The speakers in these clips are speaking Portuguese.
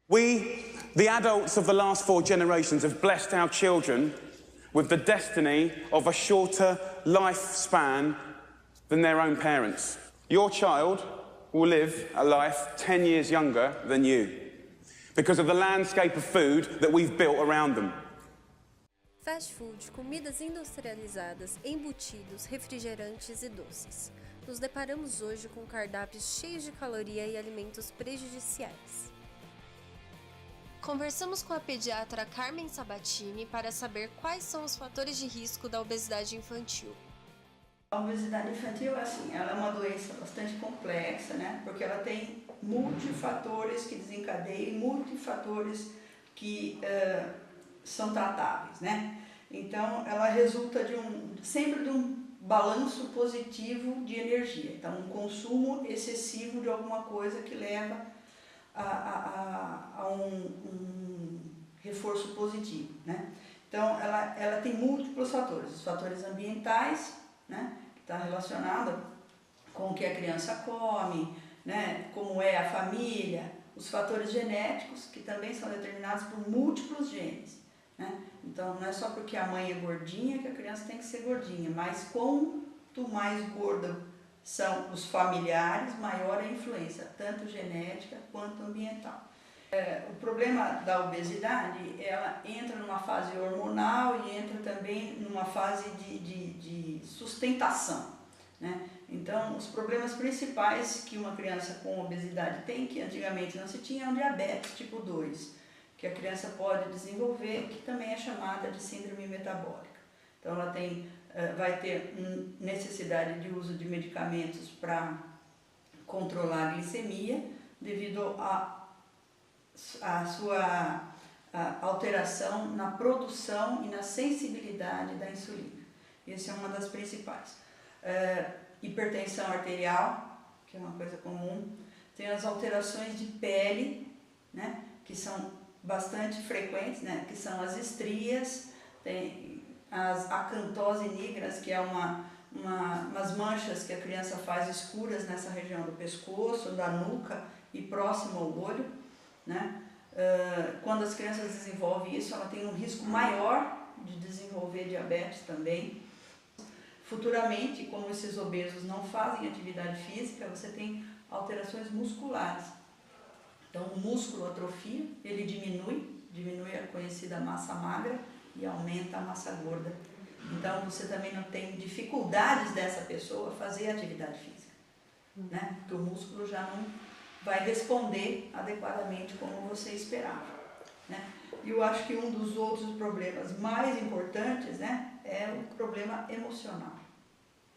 We, the adults of the last 4 generations, have blessed our children with the destiny of a shorter lifespan than their own parents. Your child will live a life 10 years younger than you because of the landscape of food that we've built around them. Fast food, comidas industrializadas, embutidos, refrigerantes e doces. Nos deparamos hoje com cardápios cheios de caloria e alimentos prejudiciais. Conversamos com a pediatra Carmen Sabatini para saber quais são os fatores de risco da obesidade infantil. A obesidade infantil, assim, ela é uma doença bastante complexa, né? Porque ela tem multifatores que desencadeiam, multifatores que são tratáveis, né? Então, ela resulta sempre de um balanço positivo de energia. Então, um consumo excessivo de alguma coisa que leva a um reforço positivo, né? Então, ela tem múltiplos fatores. Os fatores ambientais, né? Que está relacionado com o que a criança come, né? Como é a família. Os fatores genéticos, que também são determinados por múltiplos genes, né? Então, não é só porque a mãe é gordinha que a criança tem que ser gordinha, mas quanto mais gorda são os familiares, maior a influência, tanto genética quanto ambiental. O problema da obesidade, ela entra numa fase hormonal e entra também numa fase de sustentação, né? Então, os problemas principais que uma criança com obesidade tem, que antigamente não se tinha, é o diabetes tipo 2, que a criança pode desenvolver, que também é chamada de síndrome metabólica. Então, ela vai ter necessidade de uso de medicamentos para controlar a glicemia, devido à sua alteração na produção e na sensibilidade da insulina. Essa é uma das principais. Hipertensão arterial, que é uma coisa comum. Tem as alterações de pele, né, que são bastante frequentes, né, que são as estrias, tem as acantose nigras, que é umas manchas que a criança faz escuras nessa região do pescoço, da nuca e próximo ao olho, né? Quando as crianças desenvolvem isso, ela tem um risco maior de desenvolver diabetes também. Futuramente, como esses obesos não fazem atividade física, você tem alterações musculares. Então, o músculo atrofia, ele diminui a conhecida massa magra e aumenta a massa gorda. Então, você também não tem dificuldades dessa pessoa fazer atividade física, né? Porque o músculo já não vai responder adequadamente como você esperava, né? E eu acho que um dos outros problemas mais importantes, né, é o problema emocional,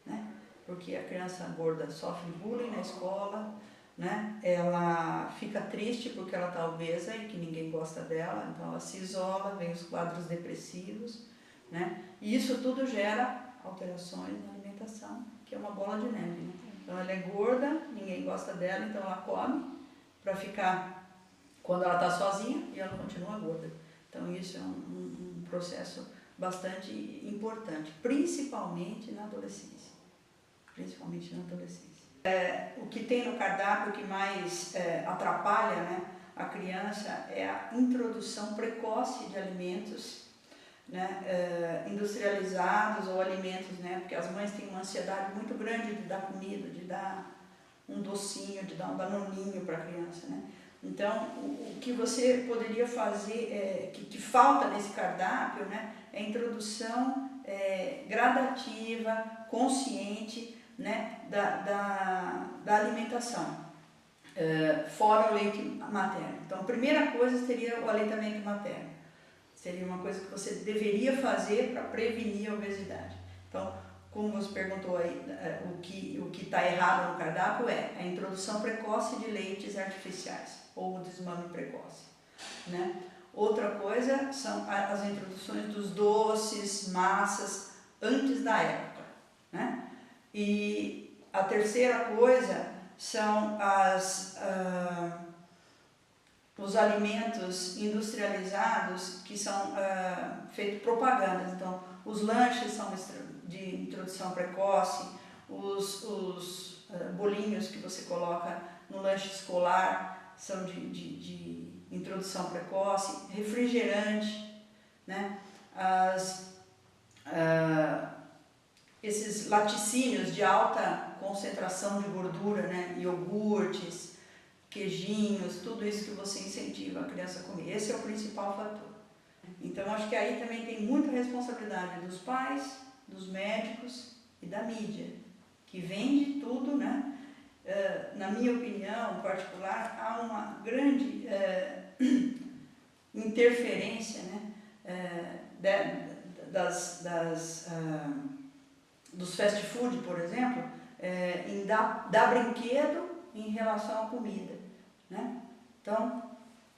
né? Porque a criança gorda sofre bullying na escola, né? Ela fica triste porque ela está obesa e que ninguém gosta dela, então ela se isola, vem os quadros depressivos, né? E isso tudo gera alterações na alimentação, que é uma bola de neve, né? Então ela é gorda, ninguém gosta dela, então ela come para ficar quando ela está sozinha e ela continua gorda. Então isso é um processo bastante importante, principalmente na adolescência. Principalmente na adolescência. O que tem no cardápio que mais atrapalha, né, a criança é a introdução precoce de alimentos, né, industrializados ou alimentos, né, porque as mães têm uma ansiedade muito grande de dar comida, de dar um docinho, de dar um danoninho para a criança, né? Então, o que você poderia fazer, que falta nesse cardápio, né, é a introdução gradativa, consciente, né, da alimentação, fora o leite materno. Então, a primeira coisa seria o aleitamento materno. Seria uma coisa que você deveria fazer para prevenir a obesidade. Então, como você perguntou aí, o que está errado no cardápio é a introdução precoce de leites artificiais, ou o desmame precoce, né? Outra coisa são as introduções dos doces, massas, antes da época, né? E a terceira coisa são os alimentos industrializados que são feitos propagandas. Então, os lanches são de introdução precoce, os bolinhos que você coloca no lanche escolar são de introdução introdução precoce, refrigerante, né? Esses laticínios de alta concentração de gordura, né? Iogurtes, queijinhos, tudo isso que você incentiva a criança a comer. Esse é o principal fator. Então, acho que aí também tem muita responsabilidade dos pais, dos médicos e da mídia, que vende tudo, né? Na minha opinião particular, há uma grande interferência, né? Dos fast food, por exemplo, em dar brinquedo em relação à comida, né? Então,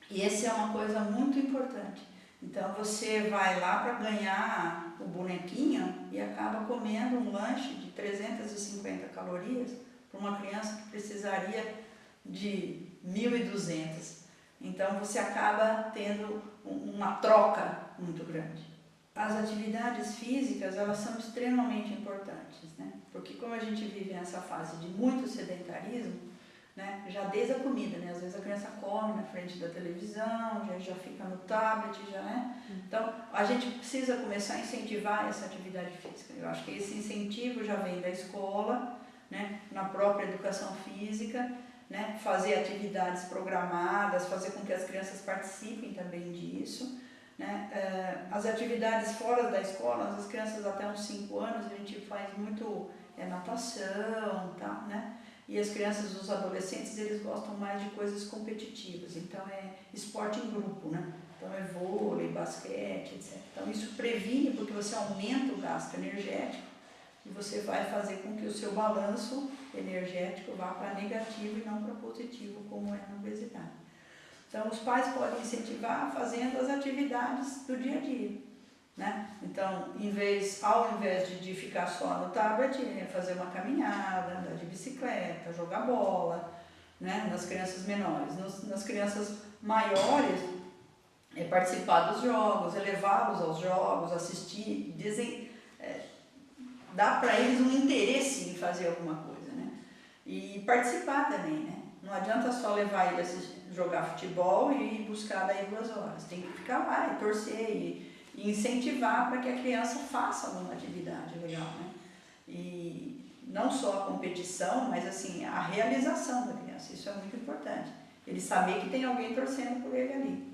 e essa é uma coisa muito importante. Então, você vai lá para ganhar o bonequinho e acaba comendo um lanche de 350 calorias para uma criança que precisaria de 1.200. Então, você acaba tendo uma troca muito grande. As atividades físicas, elas são extremamente importantes, né? Porque como a gente vive nessa fase de muito sedentarismo, né? Já desde a comida, né? Às vezes a criança come na frente da televisão, já fica no tablet, já, né? Então, a gente precisa começar a incentivar essa atividade física. Eu acho que esse incentivo já vem da escola, né? Na própria educação física, né? Fazer atividades programadas, fazer com que as crianças participem também disso. Né? As atividades fora da escola, as crianças até uns 5 anos, a gente faz muito natação, tá, né? E as crianças, os adolescentes, eles gostam mais de coisas competitivas, então é esporte em grupo, né? Então é vôlei, basquete, etc. Então isso previne porque você aumenta o gasto energético e você vai fazer com que o seu balanço energético vá para negativo e não para positivo, como é na obesidade. Então, os pais podem incentivar fazendo as atividades do dia a dia, né? Então, ao invés de ficar só no tablet, fazer uma caminhada, andar de bicicleta, jogar bola, né? Nas crianças menores. Nas crianças maiores, participar dos jogos, levá-los aos jogos, assistir, dar para eles um interesse em fazer alguma coisa, né? E participar também, né? Não adianta só levar ele a jogar futebol e buscar daí 2 horas. Tem que ficar lá e torcer e incentivar para que a criança faça alguma atividade legal, né? E não só a competição, mas assim, a realização da criança. Isso é muito importante. Ele saber que tem alguém torcendo por ele ali.